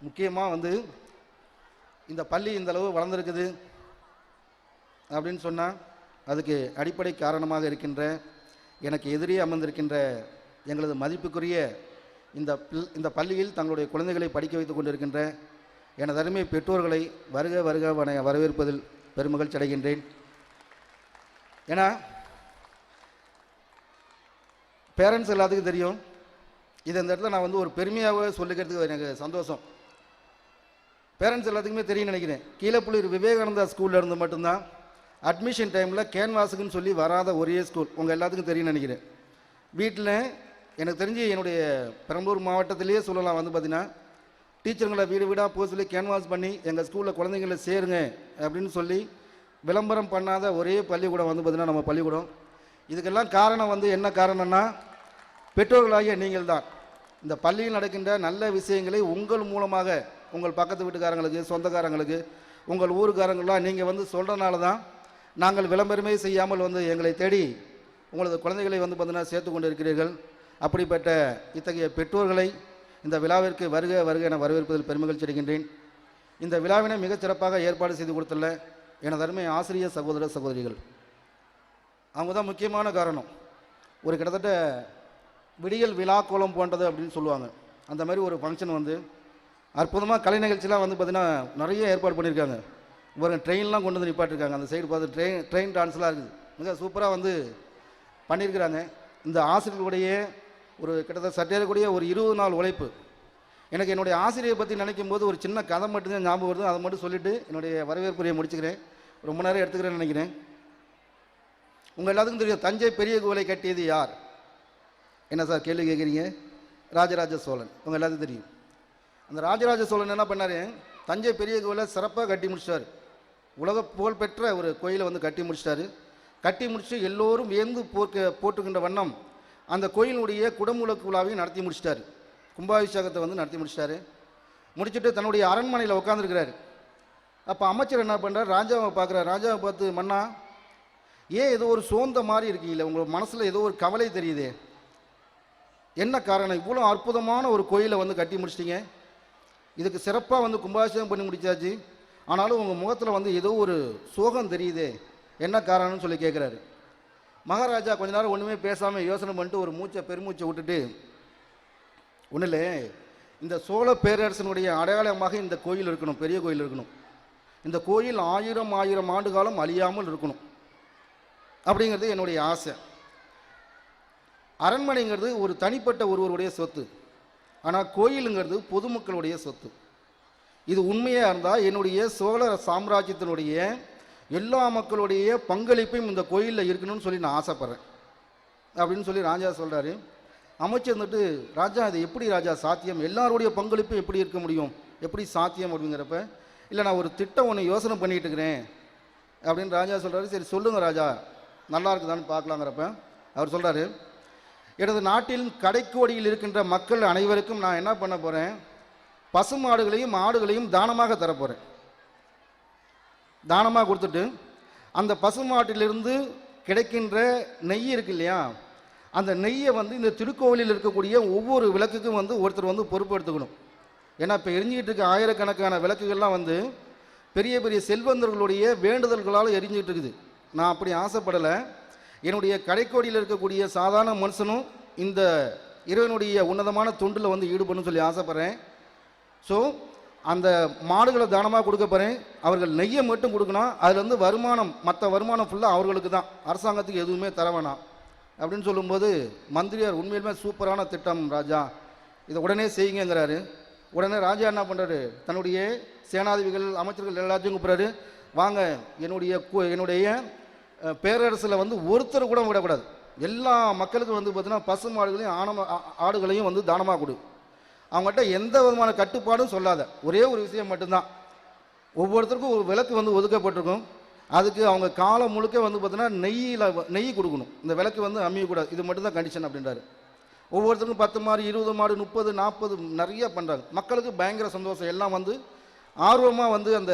D: முக்கியமாக வந்து இந்த பள்ளி இந்தளவு வளர்ந்துருக்குது அப்படின்னு சொன்னால் அதுக்கு அடிப்படை காரணமாக இருக்கின்ற எனக்கு எதிரே அமர்ந்திருக்கின்ற எங்களது மதிப்புக்குரிய இந்த பள்ளியில் தங்களுடைய குழந்தைகளை படிக்க வைத்துக் கொண்டிருக்கின்ற எனது அருமை பெற்றோர்களை வருக வருக வரவேற்பதில் பெருமகிழ்ச்சி அடைகின்றேன். ஏன்னா பேரண்ட்ஸ் எல்லாத்துக்கும் தெரியும். இது இந்த இடத்துல நான் வந்து ஒரு பெருமையாக சொல்லிக்கிறதுக்கு எனக்கு சந்தோஷம். பேரண்ட்ஸ் எல்லாத்துக்குமே தெரியும் நினைக்கிறேன். கீழப்புலியூர் விவேகானந்தா ஸ்கூலில் இருந்து மட்டும்தான் அட்மிஷன் டைமில் கேன்வாஸுக்குன்னு சொல்லி வராத ஒரே ஸ்கூல் உங்கள் எல்லாத்துக்கும் தெரியும்னு நினைக்கிறேன். வீட்டில் எனக்கு தெரிஞ்சு என்னுடைய பெரம்பலூர் மாவட்டத்திலேயே சொல்லலாம் வந்து பார்த்திங்கன்னா டீச்சருங்களை வீடு வீடாக போக சொல்லி கேன்வாஸ் பண்ணி எங்கள் ஸ்கூலில் குழந்தைங்களை சேருங்க அப்படின்னு சொல்லி விளம்பரம் பண்ணாத ஒரே பள்ளிக்கூடம் வந்து பார்த்திங்கன்னா நம்ம பள்ளிக்கூடம். இதுக்கெல்லாம் காரணம் வந்து என்ன காரணம்னா பெற்றோர்களாகிய நீங்கள் தான். இந்த பள்ளியில் நடக்கின்ற நல்ல விஷயங்களை உங்கள் மூலமாக உங்கள் பக்கத்து வீட்டுக்காரங்களுக்கு சொந்தக்காரங்களுக்கு உங்கள் ஊருக்காரங்களாம் நீங்கள் வந்து சொல்கிறனால தான் நாங்கள் விளம்பரமே செய்யாமல் வந்து எங்களை தேடி உங்களது குழந்தைகளை வந்து பார்த்திங்கன்னா சேர்த்து கொண்டு இருக்கிறீர்கள். அப்படிப்பட்ட இத்தகைய பெற்றோர்களை இந்த விழாவிற்கு வருக வருக என வரவேற்பதில் பெருமகிழ்ச்சி அடைகின்றேன். இந்த விழாவினை மிகச் சிறப்பாக ஏற்பாடு செய்து கொடுத்துள்ள எனது அருமை ஆசிரியர் சகோதர சகோதரிகள் அவங்க தான் முக்கியமான காரணம். ஒரு கிட்டத்தட்ட விடியல் விழா கோலம் போன்றது அப்படின்னு சொல்லுவாங்க. அந்த மாதிரி ஒரு ஃபங்க்ஷன் வந்து அற்புதமாக கலை நிகழ்ச்சிலாம் வந்து பார்த்திங்கன்னா நிறைய ஏற்பாடு பண்ணியிருக்காங்க. ஒரு ட்ரெயின்லாம் கொண்டு வந்து நிப்பாட்டிருக்காங்க. அந்த சைடு பார்த்து ட்ரெயின் டான்ஸ்லாம் இருக்குது. மிக சூப்பராக வந்து பண்ணியிருக்கிறாங்க. இந்த ஆசிரியர்களுடைய ஒரு கிட்டத்தட்ட சற்றேறக்கூடிய ஒரு 20 நாள் உழைப்பு. எனக்கு என்னுடைய ஆசிரியரை பற்றி நினைக்கும் போது ஒரு சின்ன கதை மட்டும்தான் ஞாபகம் வருது. அதை மட்டும் சொல்லிவிட்டு என்னுடைய வரவேற்புரையை முடிச்சுக்கிறேன். ரொம்ப நேரம் எடுத்துக்கிறேன்னு நினைக்கிறேன். உங்கள் எல்லாத்துக்கும் தெரியும் தஞ்சை பெரிய கோவிலை கட்டியது யார்? என்ன சார் கேள்வி கேட்குறீங்க? ராஜராஜ சோழன். உங்கள் எல்லாத்துக்கும் தெரியும். அந்த ராஜராஜ சோழன் என்ன பண்ணார்? தஞ்சை பெரிய கோவிலை சிறப்பாக கட்டி முடிச்சிட்டார். உலக புகழ்பெற்ற ஒரு கோயிலை வந்து கட்டி முடிச்சிட்டாரு. கட்டி முடிச்சு எல்லோரும் வியந்து போட்டுக்கின்ற வண்ணம் அந்த கோயிலுடைய குடமுழக்கு விழாவையும் நடத்தி முடிச்சிட்டார். கும்பாபிஷேகத்தை வந்து நடத்தி முடிச்சிட்டாரு. முடிச்சுட்டு தன்னுடைய அரண்மனையில் உட்காந்துருக்கிறாரு. அப்போ அமைச்சர் என்ன பண்ணுறார்? ராஜாவை பார்க்குறாரு. ராஜாவை பார்த்து, மன்னா ஏன் ஏதோ ஒரு சோர்ந்த மாதிரி இருக்கீங்களே, உங்கள் மனசில் ஏதோ ஒரு கவலை தெரியுதே, என்ன காரணம்? இவ்வளோ அற்புதமான ஒரு கோயிலை வந்து கட்டி முடிச்சிட்டிங்க, இதுக்கு சிறப்பாக வந்து கும்பாபிஷேகம் பண்ணி முடிச்சாச்சு, ஆனாலும் உங்கள் முகத்தில் வந்து ஏதோ ஒரு சோகம் தெரியுதே, என்ன காரணம்னு சொல்லி கேட்குறாரு. மகாராஜா கொஞ்ச நேரம் ஒன்றுமே பேசாமல் யோசனை பண்ணிட்டு ஒரு பெருமூச்சை விட்டுட்டு, ஒன்றும் இந்த சோழ பேரரசனுடைய அடையாளமாக இந்த கோயில் இருக்கணும், பெரிய கோயில் இருக்கணும், இந்த கோயில் 1000 ஆண்டு காலம் அழியாமல் இருக்கணும் அப்படிங்கிறது என்னுடைய ஆசை. அரண்மனைங்கிறது ஒரு தனிப்பட்ட ஒருவருடைய சொத்து, ஆனால் கோயிலுங்கிறது பொதுமக்களுடைய சொத்து. இது உண்மையாக இருந்தால் என்னுடைய சோழ சாம்ராஜ்யத்தினுடைய எல்லா மக்களுடைய பங்களிப்பையும் இந்த கோயிலில் இருக்கணும்னு சொல்லி நான் ஆசைப்பட்றேன் அப்படின்னு சொல்லி ராஜா சொல்கிறாரு. அமைச்சர் வந்துட்டு, ராஜா இது எப்படி ராஜா சாத்தியம், எல்லாருடைய பங்களிப்பும் எப்படி இருக்க முடியும், எப்படி சாத்தியம் அப்படிங்கிறப்ப, இல்லை நான் ஒரு திட்டம் ஒன்று யோசனை பண்ணிகிட்டு இருக்கிறேன் அப்படின்னு ராஜா சொல்கிறாரு. சரி சொல்லுங்கள் ராஜா, நல்லா இருக்குதான்னு பார்க்கலாங்கிறப்ப அவர் சொல்கிறாரு, எனது நாட்டில் கடைக்கோடியில் இருக்கின்ற மக்கள் அனைவருக்கும் நான் என்ன பண்ண போகிறேன், பசுமாடுகளையும் ஆடுகளையும் தானமாக தரப்போகிறேன். தானமாக கொடுத்துட்டு அந்த பசுமாட்டிலிருந்து கிடைக்கின்ற நெய் இருக்கு இல்லையா, அந்த நெய்யை வந்து இந்த திருக்கோவிலில் இருக்கக்கூடிய ஒவ்வொரு விளக்குக்கும் வந்து ஒருத்தர் வந்து பொறுப்பு எடுத்துக்கணும். ஏன்னா இப்போ எரிஞ்சிக்கிட்டு இருக்க ஆயிரக்கணக்கான விளக்குகள்லாம் வந்து பெரிய பெரிய செல்வந்தர்களுடைய வேண்டுதல்களால் எரிஞ்சிக்கிட்டு இருக்குது. நான் அப்படி ஆசைப்படலை. என்னுடைய கடைக்கோடியில் இருக்கக்கூடிய சாதாரண மனுஷனும் இந்த இறைவனுடைய உன்னதமான தொண்டில் வந்து ஈடுபடணும்னு சொல்லி ஆசைப்பட்றேன். ஸோ அந்த மாடுகளை தானமாக கொடுக்க போகிறேன். அவர்கள் நெய்யை மட்டும் கொடுக்கணும். அதுலேருந்து வருமானம், மற்ற வருமானம் ஃபுல்லாக அவர்களுக்கு தான், அரசாங்கத்துக்கு எதுவுமே தர வேணாம் அப்படின்னு சொல்லும்போது மந்திரியார் உண்மையிலுமே சூப்பரான திட்டம் ராஜா, இதை உடனே செய்யுங்கிறாரு. உடனே ராஜா என்ன பண்ணுறாரு, தன்னுடைய சேனாதிபதிகள் அமைச்சர்கள் எல்லாத்தையும் கூப்பிட்றாரு. வாங்க, என்னுடைய பேரரசில் வந்து ஒருத்தர் கூட விடக்கூடாது, எல்லா மக்களுக்கும் வந்து பார்த்தீங்கன்னா பசு மாடுகளையும் ஆடுகளையும் வந்து தானமாக கொடு. அவங்ககிட்ட எந்த விதமான கட்டுப்பாடும் சொல்லாத. ஒரே ஒரு விஷயம் மட்டும்தான், ஒவ்வொருத்தருக்கும் ஒரு விளக்கு வந்து ஒதுக்கப்பட்டிருக்கும். அதுக்கு அவங்க காலம் முழுக்க வந்து பார்த்தீங்கன்னா நெய் கொடுக்கணும். இந்த விளக்கு வந்து அமையக்கூடாது. இது மட்டும்தான் கண்டிஷன் அப்படின்றாரு. ஒவ்வொருத்தருக்கும் 10 மாடு 20 மாடு 30 40 நிறைய பண்ணுறாங்க. மக்களுக்கு பயங்கர சந்தோஷம். எல்லாம் வந்து ஆர்வமாக வந்து அந்த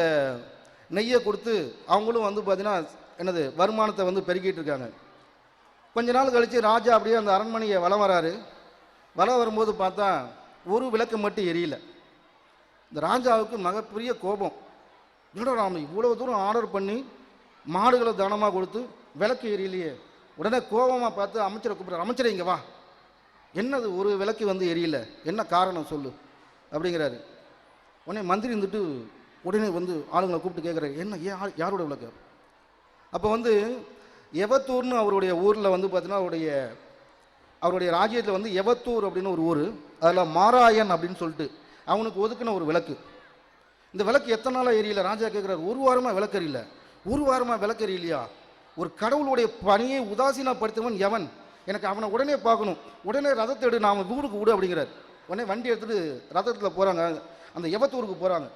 D: நெய்யை கொடுத்து அவங்களும் வந்து பார்த்தீங்கன்னா என்னது வருமானத்தை வந்து பெருக்கிட்டு இருக்காங்க. கொஞ்ச நாள் கழித்து ராஜா அப்படியே அந்த அரண்மனையை வலம் வராரு. வலம் வரும்போது பார்த்தா ஒரு விளக்கு மட்டும் எரியல. இந்த ராஜாவுக்கு மிகப்பெரிய கோபம். என்னடா ராம, இவ்வளோ தூரம் ஆர்டர் பண்ணி மாடுகளை தானமாக கொடுத்து விளக்கு எரியலையே. உடனே கோபமாக பார்த்து அமைச்சரை கூப்பிட்றாரு. அமைச்சரை இங்கே வா, என்னது ஒரு விளக்கு வந்து எரியல, என்ன காரணம் சொல்லு அப்படிங்கிறாரு. உடனே மந்திரி இருந்துட்டு உடனே வந்து ஆளுங்களை கூப்பிட்டு கேட்குறாரு, என்ன யாரோட விளக்கு? அப்போ வந்து எவத்தூர்னு அவருடைய ஊரில் வந்து பார்த்தீங்கன்னா அவருடைய ராஜ்யத்தில் வந்து எவத்தூர் அப்படின்னு ஒரு ஊர், அதில் மாராயன் அப்படின்னு சொல்லிட்டு அவனுக்கு ஒதுக்கின ஒரு விளக்கு. இந்த விளக்கு எத்தனை நாளாக எரியல? ராஜா கேட்குறாரு. ஒரு வாரமாக விளக்கு எரியல. ஒரு வாரமாக விளக்கு எரியலையா? ஒரு கடவுளுடைய பணியை உதாசீனப்படுத்துவன் எவன்? எனக்கு அவனை உடனே பார்க்கணும். உடனே ரதத்தை எடு, நாம் ஊருக்கு விடு அப்படிங்கிறார். உடனே வண்டி எடுத்துகிட்டு ரதத்தில் போகிறாங்க. அந்த எவத்தூருக்கு போகிறாங்க.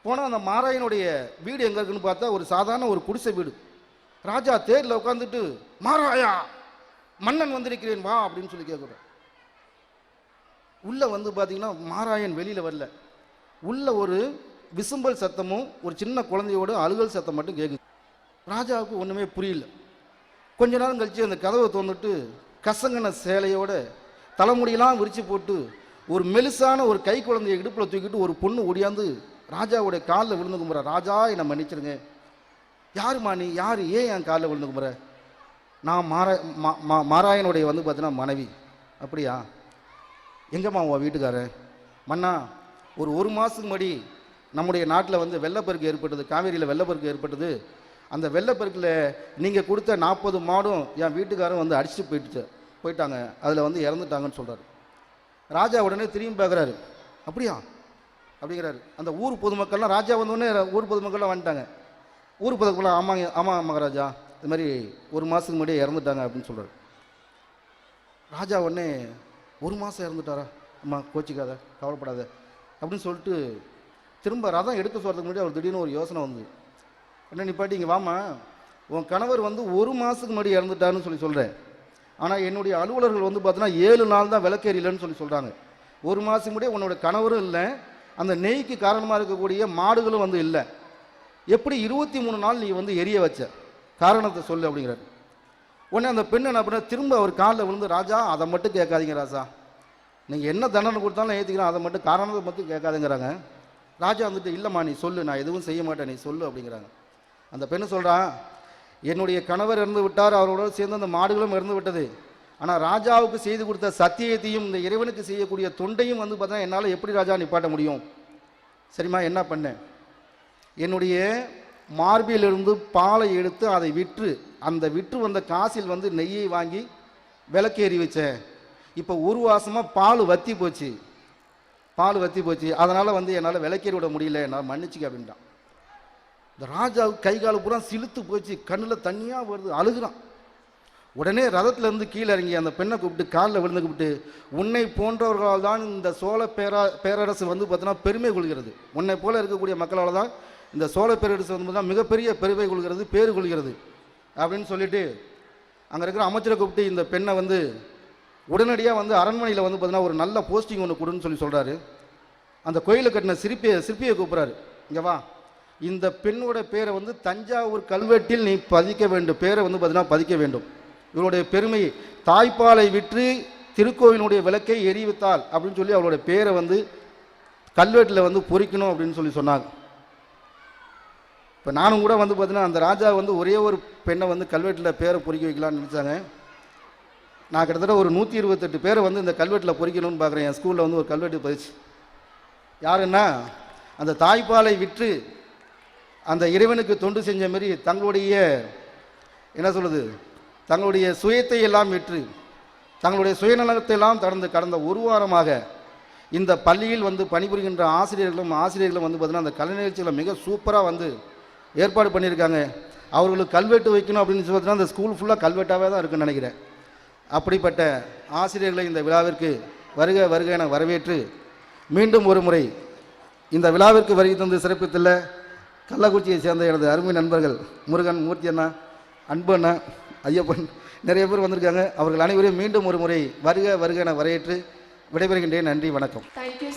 D: போனால் அந்த மாராயனுடைய வீடு எங்கே இருக்குன்னு பார்த்தா ஒரு சாதாரண ஒரு குடிசை வீடு. ராஜா தேரில் உட்காந்துட்டு, மாராயா மன்னன் வந்திருக்கிறேன் வா அப்படின்னு சொல்லி கேட்குறேன். உள்ளே வந்து பார்த்தீங்கன்னா மாராயன் வெளியில் வரல. உள்ள ஒரு விசும்பல் சத்தமும் ஒரு சின்ன குழந்தையோட அழுகல் சத்தம் மட்டும் கேட்குது. ராஜாவுக்கு ஒன்றுமே புரியல. கொஞ்ச நேரம் கழித்து அந்த கதவை திறந்துட்டு கசங்கின சேலையோட தலைமுடியெல்லாம் விரித்து போட்டு ஒரு மெலிசான ஒரு கை குழந்தையை இடுப்பில் தூக்கிட்டு ஒரு பொண்ணு ஓடியாந்து ராஜாவுடைய காலில் விழுந்து கும்புற. ராஜா என்னை மன்னிச்சிருங்க. யாருமா நீ? யார்? ஏன் என் காலில் விழுந்து கும்புற? நான் மாராயனுடைய வந்து பார்த்தீங்கன்னா மனைவி. அப்படியா? எங்கம்மா உன் வீட்டுக்காரன்? மன்னா, ஒரு மாதத்துக்கு முன்னாடி நம்முடைய நாட்டில் வந்து வெள்ளப்பெருக்கு ஏற்பட்டது, காவேரியில் வெள்ளப்பெருக்கு ஏற்பட்டது. அந்த வெள்ளப்பெருக்கில் நீங்கள் கொடுத்த 40 மாடும் என் வீட்டுக்காரன் வந்து அடிச்சுட்டு போயிட்டாங்க, அதில் வந்து இறந்துட்டாங்கன்னு சொல்கிறார். ராஜா உடனே திரும்பி பார்க்குறாரு. அப்படியா அப்படிங்கிறாரு. அந்த ஊர் பொதுமக்கள்லாம் ராஜா வந்தோடனே ஊர் பொதுமக்கள்லாம் வந்துட்டாங்க. ஊர் பொதுமக்கள்லாம் ஆமாம் மகாராஜா, இது மாதிரி 1 மாதத்துக்கு முன்னாடியே இறந்துட்டாங்க அப்படின்னு சொல்கிறார். ராஜா உடனே 1 மாதம் இறந்துட்டாரா? அம்மா கோச்சிக்காத, கவலைப்படாத அப்படின்னு சொல்லிட்டு திரும்ப ரதம் எடுக்க சொல்கிறதுக்கு முன்னாடி அவர் திடீர்னு ஒரு யோசனை வந்து, என்ன நிப்பாட்டி இங்கே வாமா, உன் கணவர் வந்து 1 மாதத்துக்கு முன்னாடி இறந்துட்டாருன்னு சொல்லி சொல்கிறேன். ஆனால் என்னுடைய அலுவலர்கள் வந்து பார்த்தீங்கன்னா 7 நாள் தான் விளக்கேறிலன்னு சொல்லி சொல்கிறாங்க. 1 மாதத்துக்கு முன்னாடி உன்னோட கணவரும் இல்லை, அந்த நெய்க்கு காரணமாக இருக்கக்கூடிய மாடுகளும் வந்து இல்லை. எப்படி 23 நாள் நீ வந்து எரிய வச்ச? காரணத்தை சொல்லு அப்படிங்கிறாரு. உடனே அந்த பெண் என்ன பண்ண, திரும்ப அவர் காலில் விழுந்து, ராஜா அதை மட்டும் கேட்காதீங்க ராஜா, நீங்கள் என்ன தண்டனை கொடுத்தாலும் ஏற்றிக்கிறோம், அதை மட்டும் காரணத்தை மட்டும் கேட்காதுங்கிறாங்க. ராஜா வந்துட்டு, இல்லைம்மா நீ சொல்லு, நான் எதுவும் செய்ய மாட்டேன், நீ சொல்லு அப்படிங்கிறாங்க. அந்த பெண்ணு சொல்கிறான், என்னுடைய கணவர் இறந்து விட்டார், அவரோட சேர்ந்து அந்த மாடுகளும் இறந்து விட்டது. ஆனால் ராஜாவுக்கு செய்து கொடுத்த சத்தியத்தையும் இந்த இறைவனுக்கு செய்யக்கூடிய தொண்டையும் வந்து பார்த்தா என்னால் எப்படி ராஜா நிப்பாட்ட முடியும்? சரிம்மா, என்ன பண்ணேன், என்னுடைய மார்பிலிருந்து பாலை எடுத்து அதை விற்று அந்த விற்று வந்த காசில் வந்து நெய்யை வாங்கி விளக்கேறி வச்சேன். இப்போ 1 மாதமாக பால் வற்றி போச்சு, அதனால் வந்து என்னால் விளக்கேறி விட முடியல, என்னால் மன்னிச்சுக்க அப்படின்ட்டான். இந்த ராஜாவுக்கு கை கால் பூரா சிலுத்து போச்சு, கண்ணில் தண்ணியாக வருது, அழுகுறான். உடனே ரதத்திலேருந்து கீழே இறங்கி அந்த பெண்ணை கூப்பிட்டு காலில் விழுந்து கூப்பிட்டு, உன்னை போன்றவர்களால் தான் இந்த சோழ பேரரசு வந்து பார்த்தீங்கன்னா பெருமை கொள்கிறது, உன்னை போல இருக்கக்கூடிய மக்களால் தான் இந்த சோழ பேரரசு வந்து பார்த்தீங்கன்னா மிகப்பெரிய பெருமை கொள்கிறது, பேறு கொள்கிறது அப்படின்னு சொல்லிட்டு அங்கே இருக்கிற அமைச்சரை கூப்பிட்டு இந்த பெண்ணை வந்து உடனடியாக வந்து அரண்மனையில் வந்து பார்த்தீங்கன்னா ஒரு நல்ல போஸ்டிங் ஒன்று கொடுன்னு சொல்லி சொல்கிறாரு. அந்த கோயிலை கட்டின சிற்பியை கூப்பிட்றாரு, இங்கே வா, இந்த பெண்ணோட பேரை வந்து தஞ்சாவூர் கல்வெட்டில் நீ பதிக்க வேண்டும், பேரை வந்து பார்த்தீங்கன்னா பதிக்க வேண்டும். இவருடைய பெருமை, தாய்ப்பாலை விற்று திருக்கோவிலுடைய விளக்கை எரிவித்தாள் அப்படின்னு சொல்லி அவளுடைய பேரை வந்து கல்வெட்டில் வந்து பொறிக்கணும் அப்படின்னு சொல்லி சொன்னாங்க. இப்போ நானும் கூட வந்து பார்த்தீங்கன்னா அந்த ராஜா வந்து ஒரே ஒரு பெண்ணை வந்து கல்வெட்டில் பேரை பொறிக்க வைக்கலான்னு நினச்சாங்க. நான் கிட்டத்தட்ட ஒரு 128 பேரை வந்து இந்த கல்வெட்டில் பொறிக்கணும்னு பார்க்குறேன். என் ஸ்கூலில் வந்து ஒரு கல்வெட்டு பதிச்சு, யாருன்னா அந்த தாய்ப்பாலை விற்று அந்த இறைவனுக்கு தொண்டு செஞ்ச மாரி தங்களுடைய என்ன சொல்லுது, தங்களுடைய சுயத்தை எல்லாம் விற்று தங்களுடைய சுயநலத்தை எல்லாம் கடந்த ஒரு வாரமாக இந்த பள்ளியில் வந்து பணிபுரிகின்ற ஆசிரியர்களும் வந்து பார்த்தீங்கன்னா அந்த கலை நிகழ்ச்சிகளை மிக சூப்பராக வந்து ஏற்பாடு பண்ணியிருக்காங்க. அவர்களுக்கு கல்வெட்டு வைக்கணும் அப்படின்னு சொல்லி பார்த்தீங்கன்னா அந்த ஸ்கூல் ஃபுல்லாக கல்வெட்டாகவே தான் இருக்குன்னு நினைக்கிறேன். அப்படிப்பட்ட ஆசிரியர்களை இந்த விழாவிற்கு வருக வருக என வரவேற்று மீண்டும் ஒரு முறை இந்த விழாவிற்கு வருகை தந்து சிறப்பித்துள்ள கள்ளக்குறிச்சியை சேர்ந்த எனது அருமை நண்பர்கள் முருகன், மூர்த்தி அண்ணா, அன்பு அண்ணா, ஐயப்பன், நிறைய பேர் வந்திருக்காங்க. அவர்கள் அனைவரையும் மீண்டும் ஒரு முறை வருக வருக என வரவேற்று விடைபெறுகின்றேன். நன்றி, வணக்கம்.
A: Thank you.